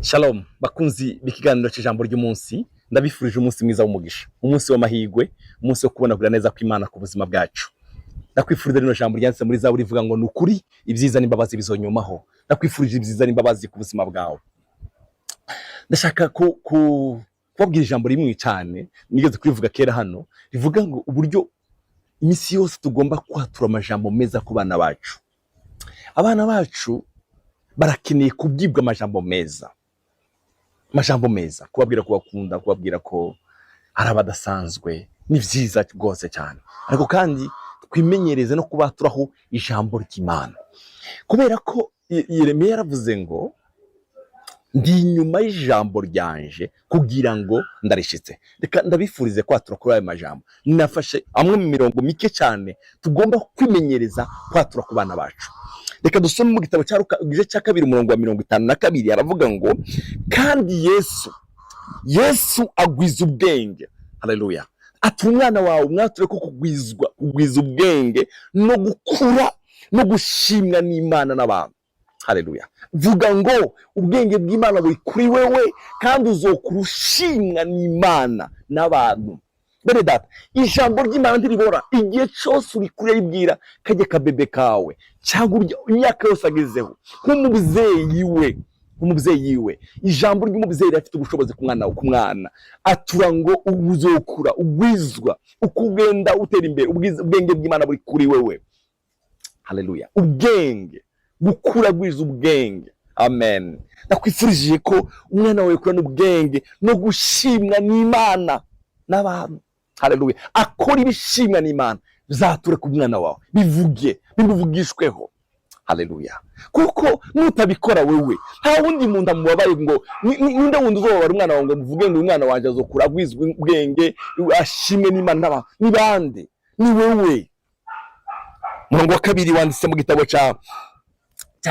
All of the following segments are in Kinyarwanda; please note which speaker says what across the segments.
Speaker 1: Shalom bakunzi b'ikiganiro cy'ijambo ry'umunsi, ndabifurije umunsi mwiza w'umugisha, umunsi w'amahigwe, umunsi wo kubona kugira neza kw'Imana ku buzima bwacu. Ndakwifurije rino jambo ryanditse muri Zaburi rivuga ngo nukuri ibyiza n'imbabazi bizonyumaho. Ndakwifurije ibyiza n'imbabazi ku buzima bwawe. Ndashaka kubabwira ijambo rimwe cyane nigeze kurivuga kera hano, rivuga ngo uburyo imisi yose tugomba kwatura amajambo meza ku bana bacu. Abana bacu barakeneye kubwibwa amajambo meza. Amajambo meza, kubabwira ko bakunda, kubabwira ko ari abadasanzwe, ni vyiza rwose cyane. Ariko kandi twimenyereze no kubaturaho ijambo ry'Imana, kubera ko Yeremiya yaravuze ngo ndi inyuma y'ijambo ryanje kugira ngo ndarishitse. Reka ndabifurize kwatura kuri ayo majambo. Nafashe amwe mu mirongo mike cyane tugomba kwimenyereza kwatura ku bana bacu. Reka dusome mu gitabo cya Luka igice cya 2 umurongo wa 52, aravuga ngo kandi Yesu agwiza ubwenge. Haleluya. Ati umwana wawe mwature ko kugwiza ubwenge no gukura no gushimwa n'Imana n'abantu. Haleluya. Vuga ngo ubwenge bw'Imana buri kuri wewe kandi uzokurushimwa n'Imana n'abantu. Bene data, ijambo ry'Imana ntiribora. Igihe cyose uri kuri yibwira kajye kabebe kawe cyangwa imyaka yose agezeho nk'umubyeyi we, ijambo ry'umubyeyi rifite ubushobozi ku mwana atura ngo uzokura ugwizwa ukugenda utera imbere. Ubwenge bw'Imana buri kuri wewe. Haleluya. Ubwenge gukura gwiza ubwenge. Amen. Nakwifurije ko umwana wawe kurana ubwenge no gushimwa n'Imana n'abantu. Haleluya. Akora ibishimwa n'Imana bizature ku mwana wawe, bivuge bimuvugishweho. Haleluya. Kuko nutabikora wewe nta wundi muntu amubabaye ngo ninde wundi uzobabara umwana wawe ngo muvuge ngo umwana wanje azokura agwizwa ubwenge ashimwe n'Imana n'abantu. Ni bande? Ni wewe. Murongo wa 2 wanditse mu gitabo cya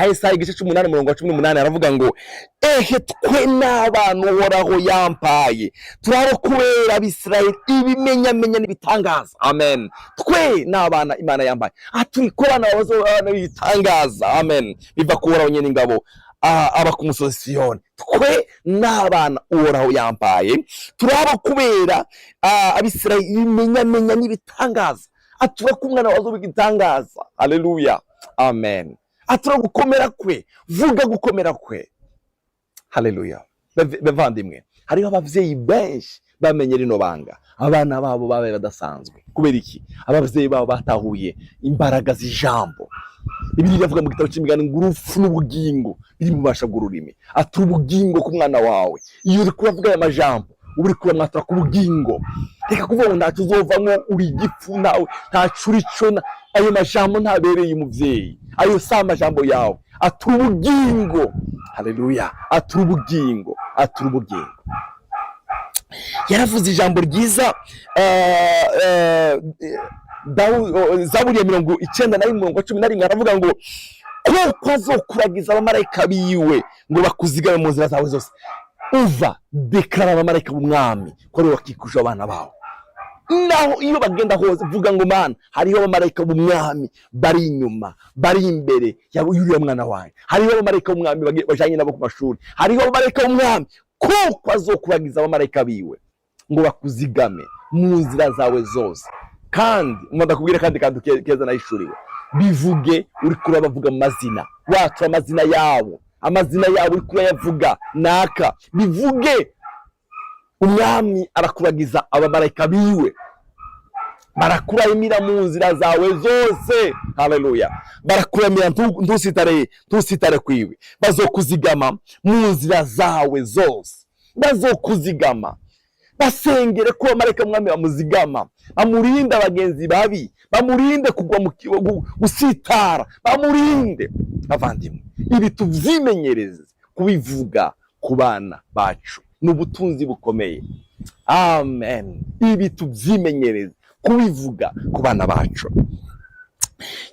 Speaker 1: Yesaya igice 8 umurongo wa 18, aravuga ngo ehe twe n'abantu Uhoraho yampaye turabo kubera Abisirayeli ibimenyamenya n'ibitangaza. Amen. Twe n'abana Imana yampaye aturi ko bana bazobana bitangaza. Amen. Biva ku Uhoraho nyene ingabo aba ku musozi Siyoni. Twe n'abana Uhoraho yampaye turabo kubera Abisirayeli ibimenyamenya n'ibitangaza. Atura ku mwana wazo bigitangaza. Haleluya. Amen. Atura gukomera kwe, vuga gukomera kwe. Haleluya. Bavandimwe, hariho abavyeyi benshi bamenye rino banga, abana babo babaye badasanzwe. Kubera iki? Abavyeyi babo batahuye imbaraga z'ijambo. Ibiri biravuga mu gitabo cy'imigani ngo urupfu n'ubugingo biri mu bubasha bw'ururimi. Atura ubugingo ku mwana wawe. Iyo uri kuvuga aya majambo uri kuramwatura ku bugingo. Reka kuvuga ngo ntacyo uzovamwo uri igifu nawe, ntacyo uricona. Ayo majambo ntabereye umuvyeyi. Ayo si amajambo yawe. Atura ubugingo. Haleluya. Atura ubugingo. Atura ubugingo. Yaravuze ijambo ryiza Zaburi ya 91 umurongo wa 11, aravuga ngo kuko azokuragiza abamarayika biwe ngo bakuzigame mu nzira zawe zose. Uva deklara abamarayika b'umwami ko ari wakikuje abana bawe. Naho iyo bagenda hose vuga ngo Mana hariho abamarayika b'umwami bari inyuma bari imbere y'uriya mwana wawe. Hariho abamarayika b'umwami bajanye nabo ku mashuri. Hariho abamarayika b'umwami kuko azokuragiza abamarayika biwe ngo bakuzigame mu nzira zawe zose. Kandi ndakubwira kandi keza nayishuriwe, bivuge uri kuri bavuga amazina, watura amazina yabo uri kuri yavuga naka. Bivuge umwami arakuragiza abamarayika biwe, barakuramira mu nzira zawe zose. Haleluya. Barakuramira ntusitare kwiwe, bazokuzigama mu nzira zawe zose. Bazokuzigama, basengere ko abamarayika umwami bamuzigama, bamurinde abagenzi babi, bamurinde kugwa mu gusitara, bamurinde. Bavandimwe, ibi tuvyimenyereze kubivuga ku bana bacu, n'ubutunzi bukomeye. Amen. Ibi tuvyimenyereze kubivuga ku bana bacu.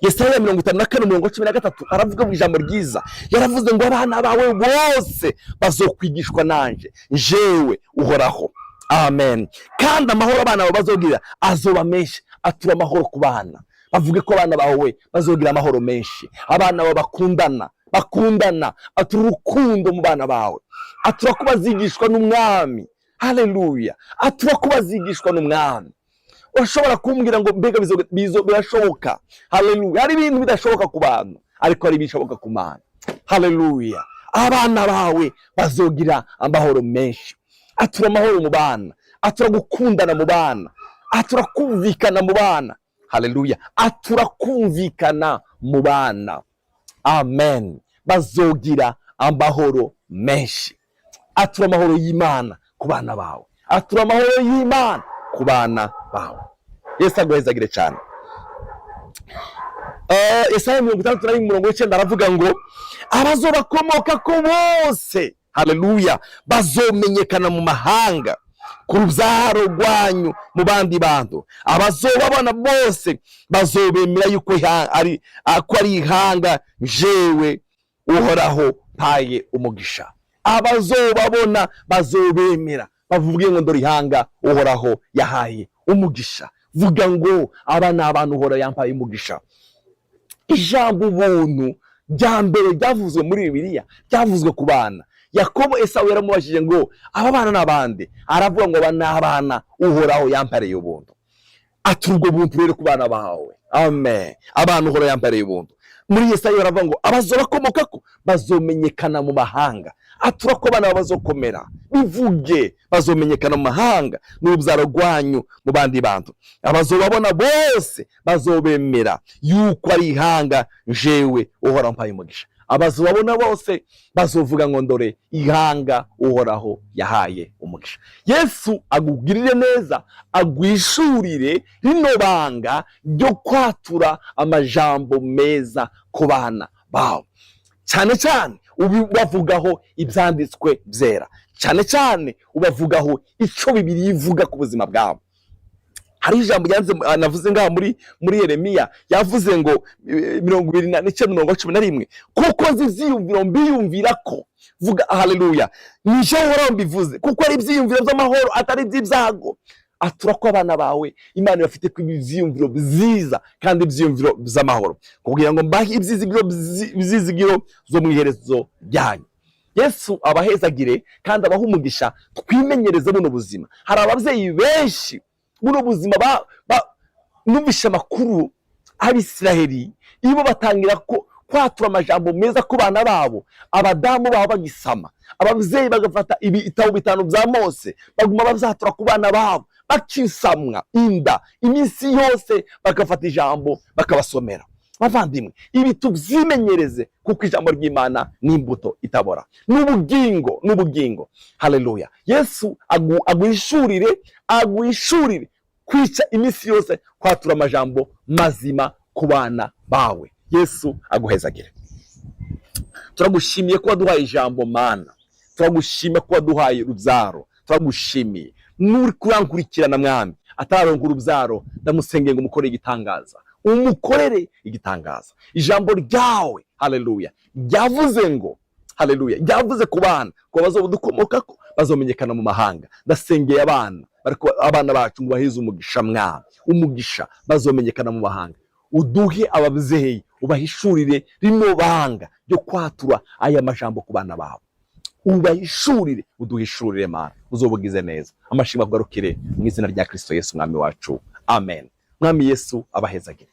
Speaker 1: Yesaya 54 umurongo wa 13 aravuga mu ijambo ryiza, yaravuze ngo abana bawe bose bazokwigishwa nanje jewe Uhoraho. Amen. Kandi amahoro abana babo bazogira azoba menshi. Atura amahoro ku bana. Bavuge ko abana bawe bazogira amahoro menshi. Abana babo bakundana bakundana, atura urukundo mu bana bawe, atura ko bazigishwa n'umwami. Haleluya, atura ko bazigishwa n'umwami. Urashobora kumbwira ngo mbega birashoboka? Haleluya, hari ibintu bidashoboka ku bantu, ariko hari ibishoboka ku Mana. Haleluya, abana bawe bazogira amahoro menshi. Atura amahoro mu bana, atura gukundana mu bana, atura kumvikana mu bana. Haleluya, atura kumvikana mu bana. Amen. Bazogira amahoro menshi. Atura amahoro y'Imana ku bana bawe, atura amahoro y'Imana ku bana bawe. Yesu aguhezagire cyane. Yesaya 61:9 aravuga ngo abazobakomoka ko bose, haleluya, bazomenyekana mu mahanga ku rubyaro rwanyu mu bandi bantu. Abazobabona bose bazobemera yuko ari ihanga jewe Uhoraho mpaye umugisha. Abazobabona bazobemera bavuge ngo ndori ihanga Uhoraho yahaye umugisha. Vuga ngo aba ni abantu Uhoraho yampaye umugisha. Ijambo ubuntu rya mbere ryavuzwe muri Bibiliya ryavuzwe ku bana. Yakobo Esawu yaramubajije ngo aba bana n'abande, aravuga ngo aba ni abana Uhoraho yampareye ubuntu. Aturwo buntu rero ku bana bawe. Amen. Abantu Uhoraho yampareye ubuntu. Muri Yesaya baravuga ngo abazobakomokako bazomenyekana mu mahanga. Atura ko abana bazokomera, bivuge bazomenyekana mu mahanga n'urubyaro rwanyu mu bandi bantu. Abazobabona bose bazobemera yuko ari ihanga jewe Uhoraho mpaye umugisha. Abazobabona bose bazovuga ngo ndore ihanga Uhoraho yahaye umugisha. Yesu agugirire neza, agwishurire rino banga ryo kwatura amajambo meza ku bana bawe. Cyane cyane ubavugaho ibyanditswe byera, cyane cyane ubavugaho icyo Bibiliya ivuga ku buzima bwabo. Hari ijambo yanze navuze ngaha muri Yeremiya, yavuze ngo 29:11 kuko ziziyumviro mbiyumvira ko, vuga haleluya, nisho Uhoraho mbivuze kuko ari ibyiyumviro by'amahoro atari iby'ibyago. Atura ko abana bawe Imana bafite ko ibyiyumviro byiza kandi ibyiyumviro by'amahoro, kugira ngo mbahe ibyizigiro zo mu iherezo ryanyu. Yesu abahezagire kandi abaha umugisha. Twimenyereze buno buzima. Hari ababyeyi benshi buno buzima numvisha amakuru Abisiraheli ibo batangira kwatura amajambo meza ku bana babo, abadamu babo bagisama, ababyeyi bagafata ibitabo 5 bya Mose baguma babyatura ku bana babo, bakisamwa inda iminsi yose, bagafata ijambo bakabasomera. Bavandimwe, ibi tubyimenyereze kuko ijambo ry'Imana ni imbuto itabora, n'ubugingo. Haleluya. Yesu agwishurire kwica iminsi yose kwatura amajambo mazima ku bana bawe. Yesu aguhezagire. Turagushimiye ko waduhaye ijambo Mana, turagushimiye ko waduhaye urubyaro, turagushimiye nuri kurankurikirana mwami ataronka urubyaro, ndamusengeye ngo umukore igitangaza, umukorere igitangaza. Ijambo ryawe haleluya ryavuze ngo haleluya ryavuze ku bana ko bazobudukomokako bazomenyekana mu mahanga. Ndasengeye abana bacu ngo bahize umugisha mwami, umugisha bazomenyekana mu mahanga. Uduhe ababyeyi ubahishurire rino banga ryo kwatura aya majambo ku bana bawe, ubahishurire, uduhishurire Mana, uzobugize neza. Amashimwe agarukire mu izina rya Kristo Yesu mwami wacu. Amen. Mwami Yesu abahezagire.